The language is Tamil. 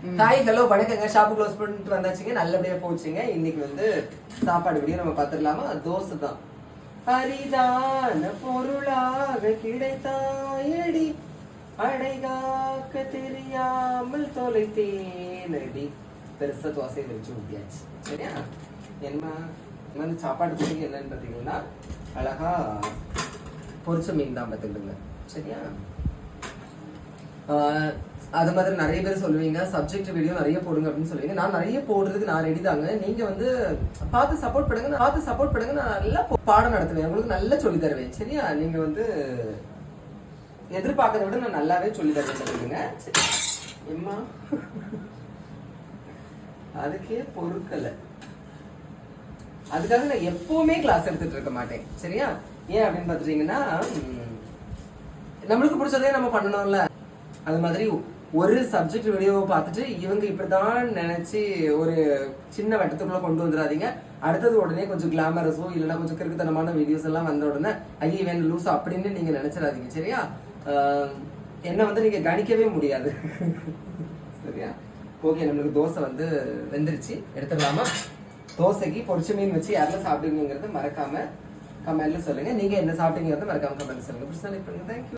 ஹாய் ஹலோ வணக்கங்க. ஷாப்பு க்ளோஸ் பண்ணிட்டு வந்தாச்சுங்க. நல்லபடியா போச்சுங்க. இன்னைக்கு வந்து சாப்பாடு வீடியோ நம்ம பார்த்துடலாமா? தோசை தான். அரிதான பொருளாக கிடைத்தாயடி, அடைகாக்க தெரியாமல் தொலைத்தேனடி. பெருசா தோசையை வச்சு ஊட்டியாச்சு. சரியா? என்ன வந்து சாப்பாடு பத்தி என்னன்னு பார்த்தீங்கன்னா, அழகா பொரிச்ச மீன் தான் பார்த்துக்கிடுங்க. சரியா? அது மாதிரி நிறைய பேர் சொல்லுவீங்க சப்ஜெக்ட் வீடியோ நிறைய போடுங்க அப்படின்னு சொல்லுவீங்க. நான் நிறைய போடுறதுக்கு நான் ரெடி தாங்க. நீங்க வந்து பார்த்து சப்போர்ட் பண்ணுங்க. நான் நல்லா பாடம் நடத்துவேன், உங்களுக்கு நல்லா சொல்லி தருவேன். சரியா? நீங்க வந்து எதிர்பார்க்கறத விட நான் நல்லாவே சொல்லி தருவேன். எம்மா அதுக்கே பொறுக்கல. அதுக்காக நான் எப்பவுமே கிளாஸ் எடுத்துட்டு இருக்க மாட்டேன். சரியா? ஏன் அப்படின்னு பாத்துட்டீங்கன்னா, நம்மளுக்கு பிடிச்சதே நம்ம பண்ணணும்ல. அது மாதிரி ஒரு சப்ஜெக்ட் வீடியோவை பார்த்துட்டு இவங்க இப்படிதான் நினைச்சு ஒரு சின்ன வட்டத்துக்குள்ள கொண்டு வந்துடாதீங்க. அடுத்தது உடனே கொஞ்சம் கிளாமரஸோ இல்லைன்னா கொஞ்சம் கிறுக்குத்தனமான வீடியோஸ் எல்லாம் வந்த உடனே ஐயோ வேணும் லூஸ் அப்படின்னு நீங்க நினைச்சிடாதீங்க. சரியா? என்ன வந்து நீங்க கணிக்கவே முடியாது. சரியா? ஓகே, நம்மளுக்கு தோசை வந்து வெந்துருச்சு, எடுத்துடலாமா? தோசைக்கு பொரிச்ச மீன் வச்சு யாரெல்லாம் சாப்பிடுங்கிறது மறக்காம கமெண்ட்ல சொல்லுங்க. நீங்க என்ன சாப்பிட்டீங்கிறது மறக்காம கமெண்ட்ல சொல்லுங்க. தேங்க்யூ.